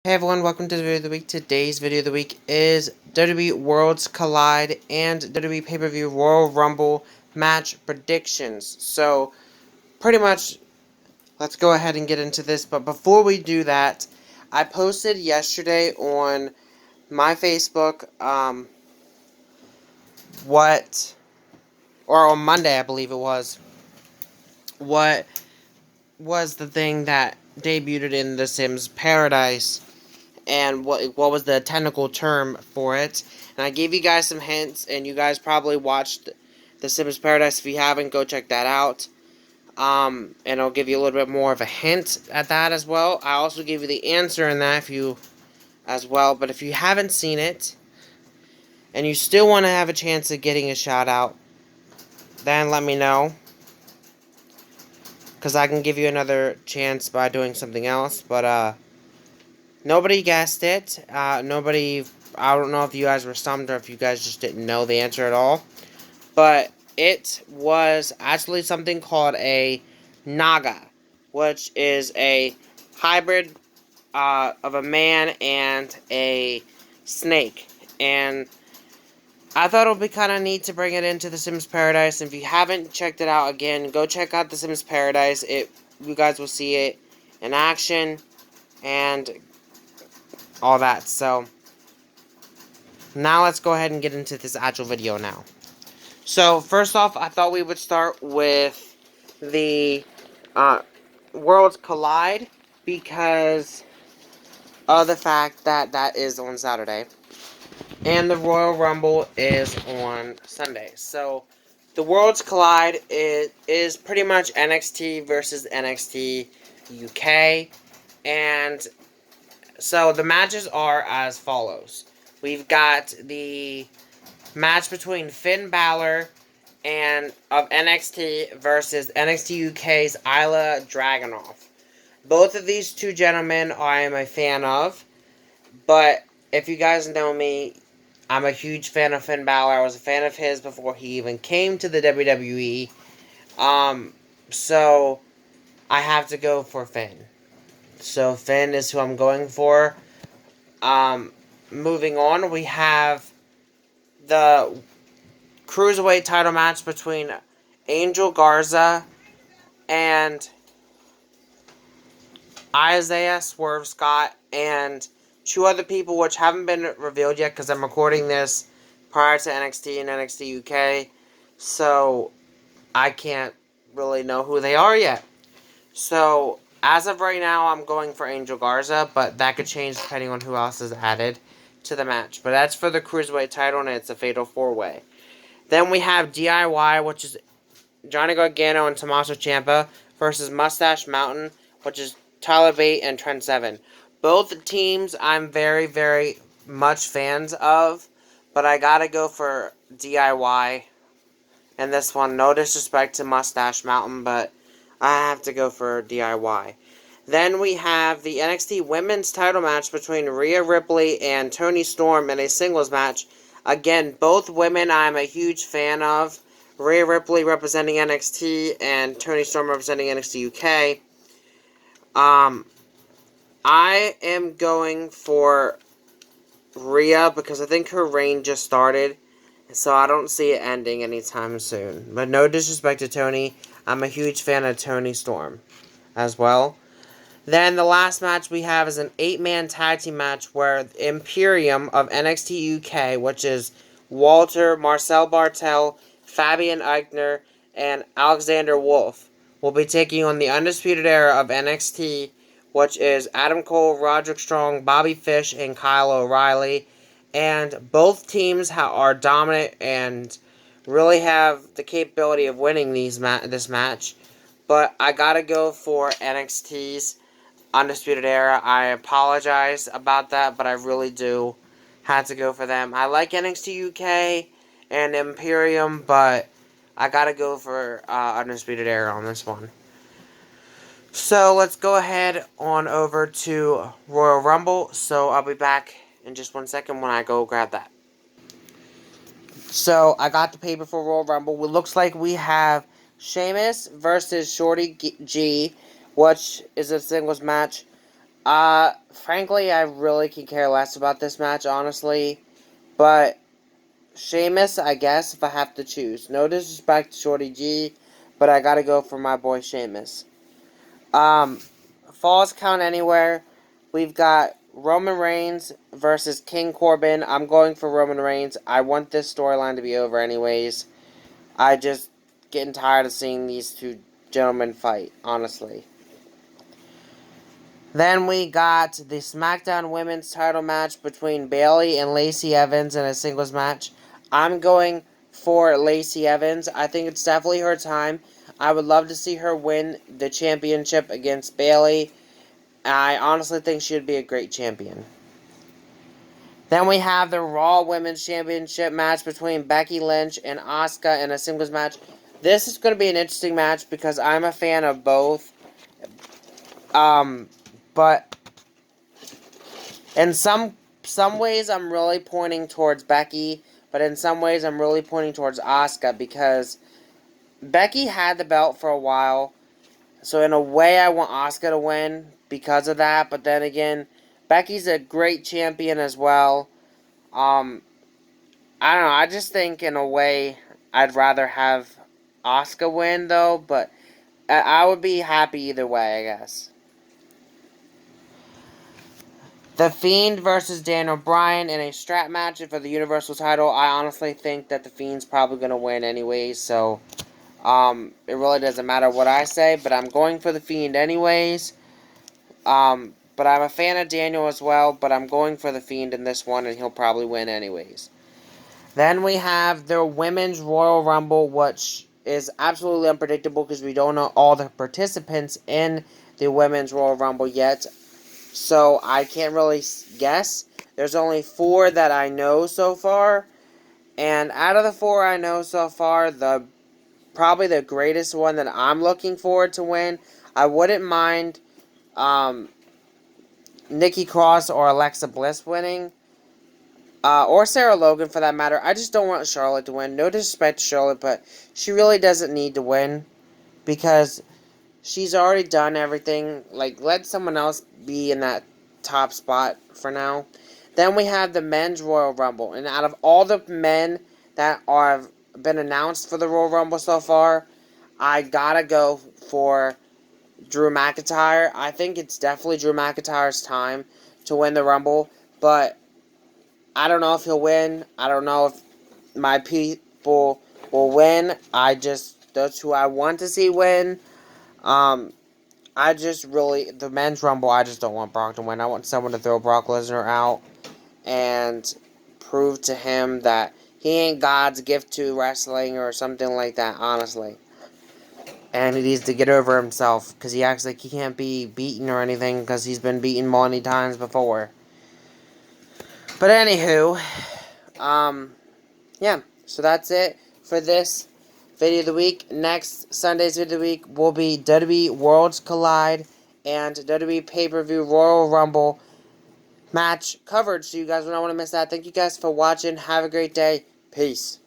Hey everyone, welcome to the video of the week. Today's video of the week is WWE Worlds Collide and WWE Pay-Per-View Royal Rumble match predictions. So, pretty much, let's go ahead and get into this. But before we do that, I posted yesterday on my Facebook, or on Monday I believe it what was the thing that debuted in The Sims Paradise and what was the technical term for it. And I gave you guys some hints, and you guys probably watched The Sims Paradise. If you haven't, go check that out. And I'll give you a little bit more of a hint at that as well. I also give you the answer in that if you as well. But if you haven't seen it, and you still want to have a chance of getting a shout out, then let me know. Because I can give you another chance by doing something else. But, nobody guessed it. I don't know if you guys were stumped or if you guys just didn't know the answer at all. But it was actually something called a Naga, which is a hybrid of a man and a snake. And I thought it would be kind of neat to bring it into The Sims Paradise. If you haven't checked it out, again, go check out The Sims Paradise. You guys will see it in action and all that. So now let's go ahead and get into this actual video now. So first off, I thought we would start with the Worlds Collide because of the fact that that is on Saturday. And the Royal Rumble is on Sunday. So the Worlds Collide is pretty much NXT versus NXT UK. And so the matches are as follows. We've got the match between Finn Balor and of NXT versus NXT UK's Ilya Dragunov. Both of these two gentlemen I am a fan of, but if you guys know me, I'm a huge fan of Finn Balor. I was a fan of his before he even came to the WWE. So I have to go for Finn. So Finn is who I'm going for. Moving on, we have the Cruiserweight title match between Angel Garza and Isaiah Swerve Scott and two other people which haven't been revealed yet because I'm recording this prior to NXT and NXT UK. So I can't really know who they are yet. So as of right now, I'm going for Angel Garza, but that could change depending on who else is added to the match. But that's for the Cruiserweight title, and it's a Fatal 4-Way. Then we have DIY, which is Johnny Gargano and Tommaso Ciampa versus Mustache Mountain, which is Tyler Bate and Trent Seven. Both teams I'm very, very much fans of, but I gotta go for DIY in this one. No disrespect to Mustache Mountain, but I have to go for DIY. Then we have the NXT Women's title match between Rhea Ripley and Toni Storm in a singles match. Again, both women I'm a huge fan of. Rhea Ripley representing NXT and Toni Storm representing NXT UK. I am going for Rhea because I think her reign just started, so I don't see it ending anytime soon. But no disrespect to Toni, I'm a huge fan of Toni Storm as well. Then the last match we have is an 8-man tag team match where Imperium of NXT UK, which is Walter, Marcel Bartel, Fabian Eichner, and Alexander Wolf, will be taking on the Undisputed Era of NXT, which is Adam Cole, Roderick Strong, Bobby Fish, and Kyle O'Reilly. And both teams are dominant and really have the capability of winning this match. But I gotta go for NXT's Undisputed Era. I apologize about that, but I really do have to go for them. I like NXT UK and Imperium, but I gotta go for Undisputed Era on this one. So let's go ahead on over to Royal Rumble. So I'll be back in just 1 second when I go grab that. So I got the paper for Royal Rumble. It looks like we have Sheamus versus Shorty G, which is a singles match. Frankly, I really could care less about this match, honestly. But Sheamus, I guess, if I have to choose. No disrespect to Shorty G, but I gotta go for my boy Sheamus. Um, Falls Count Anywhere. We've got Roman Reigns versus King Corbin. I'm going for Roman Reigns. I want this storyline to be over anyways. I just getting tired of seeing these two gentlemen fight, honestly. Then we got the SmackDown Women's title match between Bayley and Lacey Evans in a singles match. I'm going for Lacey Evans. I think it's definitely her time. I would love to see her win the championship against Bayley. I honestly think she would be a great champion. Then we have the Raw Women's Championship match between Becky Lynch and Asuka in a singles match. This is going to be an interesting match because I'm a fan of both. But in some ways I'm really pointing towards Becky, but in some ways I'm really pointing towards Asuka because Becky had the belt for a while. So in a way I want Asuka to win because of that, but then again, Becky's a great champion as well. Um I don't know, I just think in a way I'd rather have Asuka win though, but I would be happy either way, I guess. The Fiend versus Daniel Bryan in a strap match for the Universal title. I honestly think that The Fiend's probably going to win anyways, so it really doesn't matter what I say, but I'm going for The Fiend anyways. But I'm a fan of Daniel as well, but I'm going for The Fiend in this one, and he'll probably win anyways. Then we have the Women's Royal Rumble, which is absolutely unpredictable because we don't know all the participants in the Women's Royal Rumble yet. So I can't really guess. There's only 4 that I know so far. And out of the 4 I know so far, probably the greatest one that I'm looking forward to win, I wouldn't mind Nikki Cross or Alexa Bliss winning. Or Sarah Logan for that matter. I just don't want Charlotte to win. No disrespect to Charlotte, but she really doesn't need to win. Because she's already done everything. Like, let someone else be in that top spot for now. Then we have the Men's Royal Rumble. And out of all the men that have been announced for the Royal Rumble so far, I gotta go for Drew McIntyre. I think it's definitely Drew McIntyre's time to win the Rumble. But I don't know if he'll win. I don't know if my people will win. That's who I want to see win. I just really, the men's rumble, I just don't want Brock to win. I want someone to throw Brock Lesnar out and prove to him that he ain't God's gift to wrestling or something like that, honestly. And he needs to get over himself because he acts like he can't be beaten or anything because he's been beaten many times before. But anywho, yeah, so that's it for this video of the week. Next Sunday's video of the week will be WWE Worlds Collide and WWE Pay-Per-View Royal Rumble match coverage, so you guys will not want to miss that. Thank you guys for watching. Have a great day. Peace.